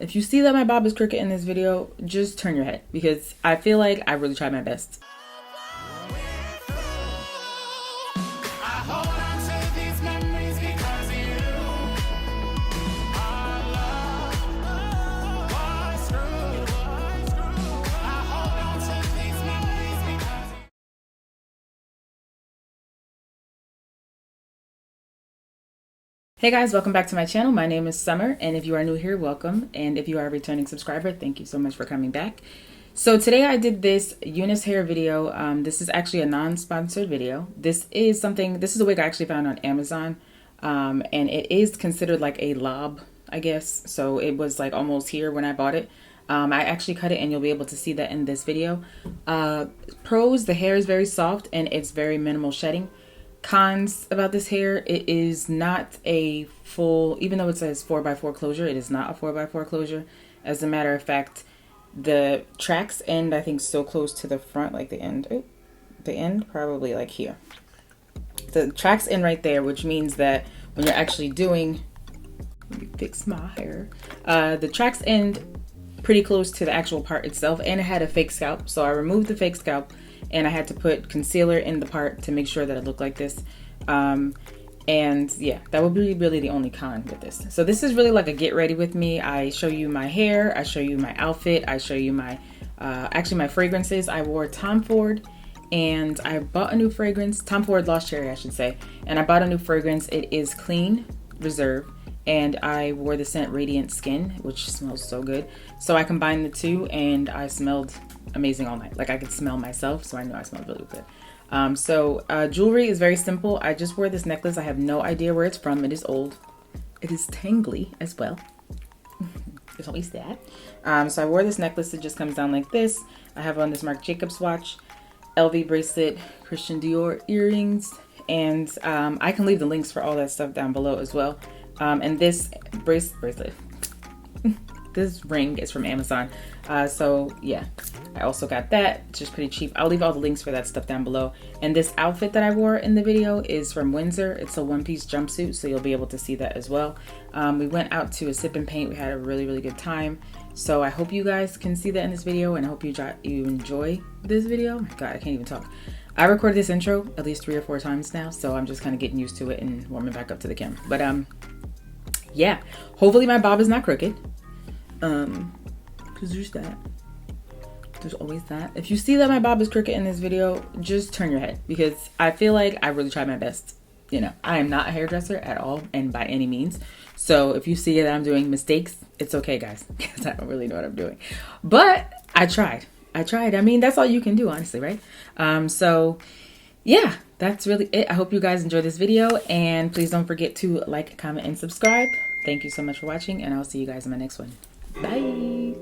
If you see that my bob is crooked in this video, just turn your head because I feel like I really tried my best. Hey guys, welcome back to my channel. My name is Summer, and if you are new here, welcome. And if you are a returning subscriber, thank you so much for coming back. So today I did this Unice Hair video. This is actually a non-sponsored video. This is a wig I actually found on Amazon. And it is considered like a lob, I guess. So it was like almost here when I bought it. I actually cut it and you'll be able to see that in this video. Pros, the hair is very soft and it's very minimal shedding. Cons about this hair, it is not a full, even though it says 4x4 closure, it is not a 4x4 closure. As a matter of fact, the tracks end, I think, so close to the front, like the end probably like here. The tracks end right there, which means that when you're actually doing, let me fix my hair, the tracks end pretty close to the actual part itself, and it had a fake scalp, so I removed the fake scalp and I had to put concealer in the part to make sure that it looked like this. And yeah, that would be really the only con with this. So this is really like a get ready with me. I show you my hair, I show you my outfit, I show you my actually my fragrances. I wore Tom Ford and I bought a new fragrance, Tom Ford Lost Cherry I should say, and I bought a new fragrance. It is Clean Reserve, and I wore the scent Radiant Skin, which smells so good. So I combined the two and I smelled amazing all night. Like I could smell myself, so I knew I smelled really good. Jewelry is very simple. I just wore this necklace. I have no idea where it's from. It is old. It is tangly as well. There's always that. So I wore this necklace. It just comes down like this. I have on this Marc Jacobs watch, LV bracelet, Christian Dior earrings, and I can leave the links for all that stuff down below as well. And this bracelet, this ring is from Amazon. So yeah, I also got that. It's just pretty cheap. I'll leave all the links for that stuff down below. And this outfit that I wore in the video is from Windsor. It's a one-piece jumpsuit, so you'll be able to see that as well. We went out to a sip and paint. We had a really good time. So I hope you guys can see that in this video, and I hope you enjoy this video. Oh my God, I can't even talk. I recorded this intro at least 3 or 4 times now, so I'm just kind of getting used to it and warming back up to the camera. But yeah, hopefully my bob is not crooked. Cause there's always that. If you see that my bob is crooked in this video, just turn your head because I feel like I really tried my best. You know, I am not a hairdresser at all and by any means. So if you see that I'm doing mistakes, it's okay, guys, because I don't really know what I'm doing. But I tried. I mean, that's all you can do, honestly, right? So yeah, that's really it. I hope you guys enjoyed this video, and please don't forget to like, comment, and subscribe. Thank you so much for watching, and I'll see you guys in my next one. Bye.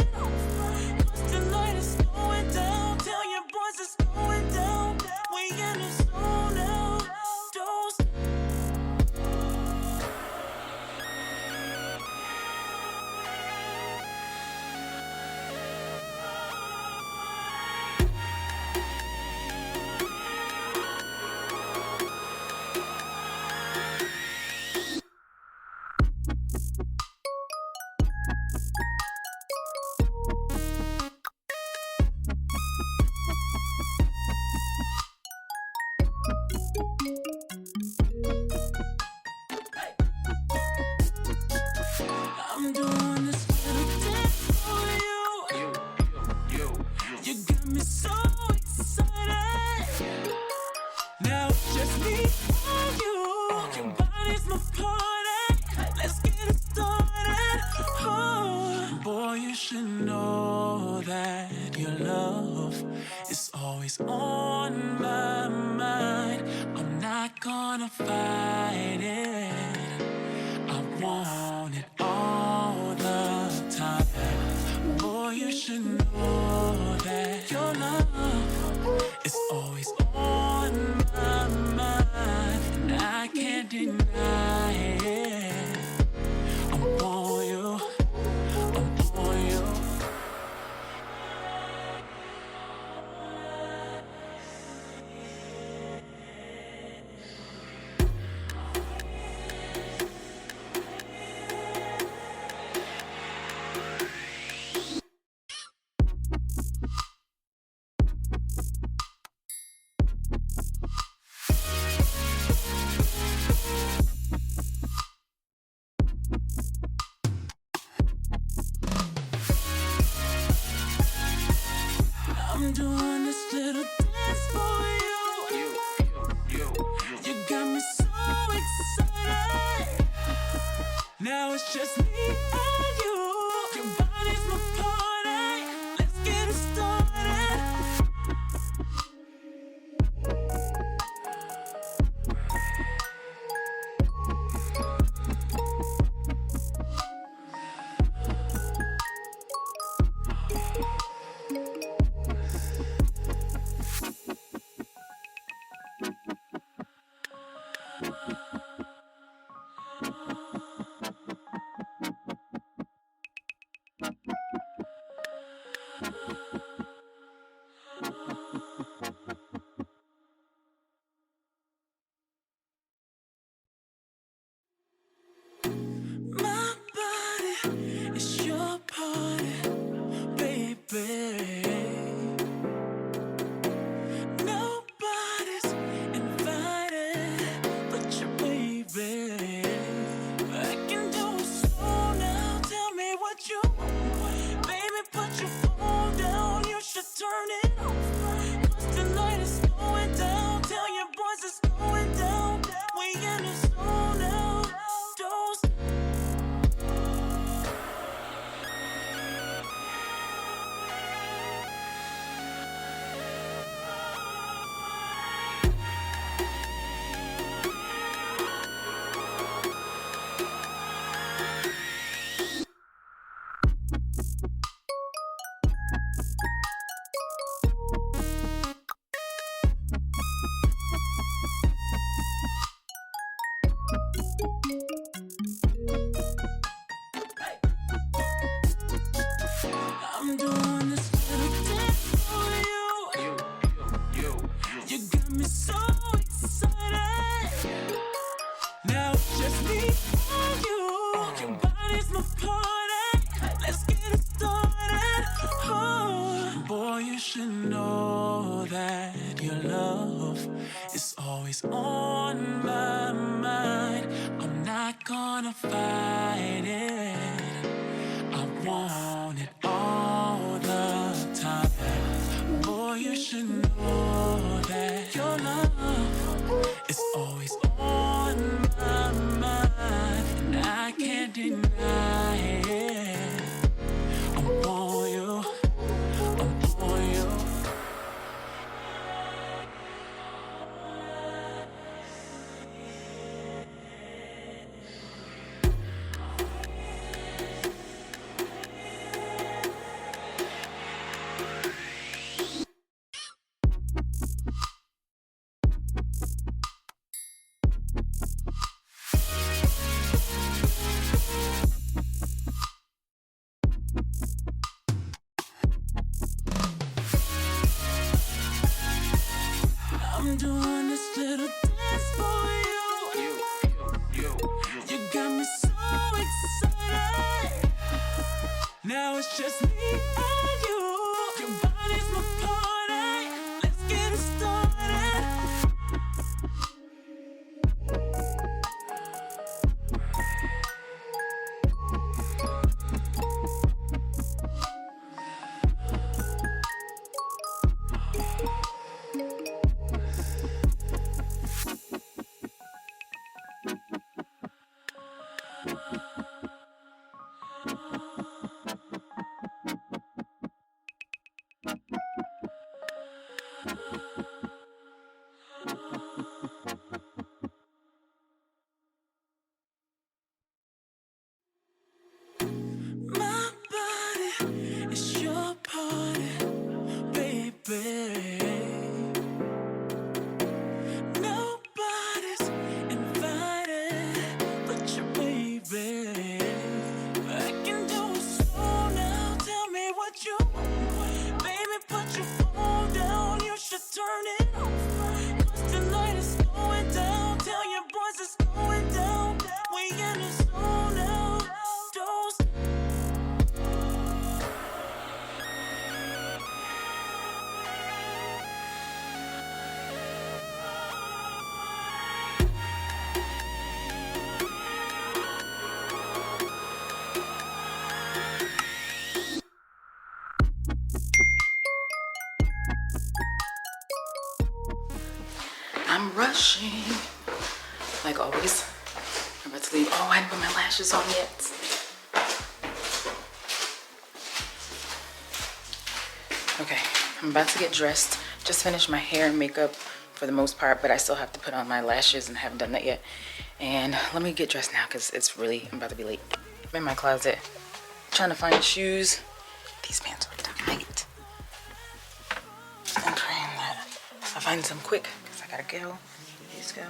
it off. 'Cause tonight is going down. Tell your boys it's going down. We in the zone now. Don't stop. I'm doing this little dance for you. You got me so excited. Now it's just me and you. Your body's my party. Let's get it started. Oh, boy, you should know that your love is always on my mind. I'm not gonna fight it. I want it all the time. Boy, you should know that your love is always on my mind. And I can't deny it. I'm on you. I'm on you. I'm doing this little dance for you. You got me so excited. Now it's just me and you. Your body's my party. Let's get it started. My body is your party, baby. Nobody's invited but your baby. I can do it slow now. Tell me what you want. Baby, put your phone down. You should turn it off. 'Cause tonight is going down. Tell your boys it's going down. We in the zone now. Don't stop. I'm doing this little dance for you. You got me so excited. Now it's just me and you. Your body's my party. Let's get it started. Oh, boy, you should know that your love is always on my mind. I'm not gonna fight it. I want it all the time. Boy, you should know that your love is always on my mind. And I can't deny it. I'm on you. I'm on you. I'm doing this little dance for you. You got me so excited. Now it's just me and you. Your body's my party. Let's get it started. My body is your party, baby. Nobody's invited but your baby. I can do it slow now. Tell me what you want. Baby, put your phone down. You should turn it off. 'Cause tonight is going down. Tell your boys it's going down. We in the zone now. Don't stop. I'm rushing, like always. I'm about to leave. Oh, I didn't put my lashes on yet. Okay, I'm about to get dressed. Just finished my hair and makeup for the most part, but I still have to put on my lashes and haven't done that yet. And let me get dressed now because I'm about to be late. I'm in my closet trying to find shoes. These pants are tight. I'm praying that I find some quick because I gotta go. These go.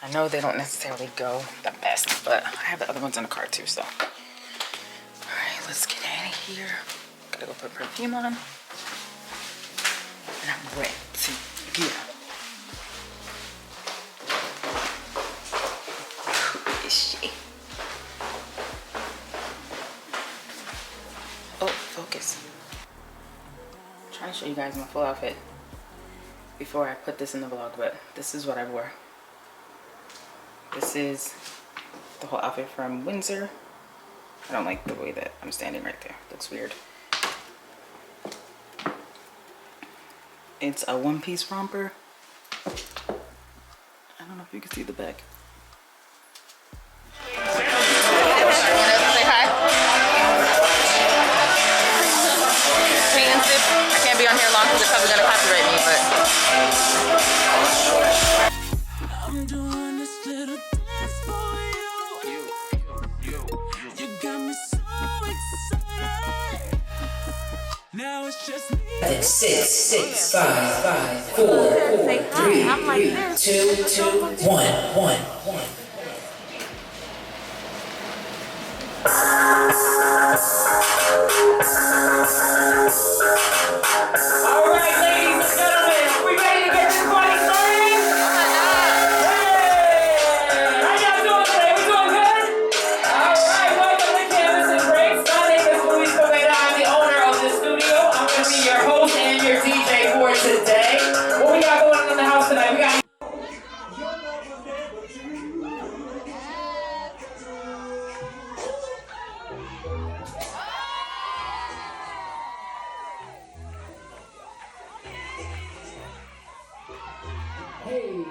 I know they don't necessarily go the best, but I have the other ones in the car too, so. All right, let's get out of here. Gotta go put perfume on. And I'm ready to go. Who is she? Oh, focus. I'm trying to show you guys my full outfit before I put this in the vlog, but this is what I wore. This is the whole outfit from Windsor. I don't like the way that I'm standing right there. Looks weird. It's a one-piece romper. I don't know if you can see the back. Say hi. I can't be on here long because they're probably gonna copyright me, but. I'm doing this little dance for you. You got me so excited. Now it's just me. 6, 5, 4, 3, 2, 1. All right, ladies and gentlemen, we ready to get this party started? Hey! How y'all doing today? We doing good? All right, welcome to Canvas and Breaks. My name is Luis Poveda. I'm the owner of the studio. I'm going to be your host and your DJ for today. What we got going on in the house tonight? We got Hey.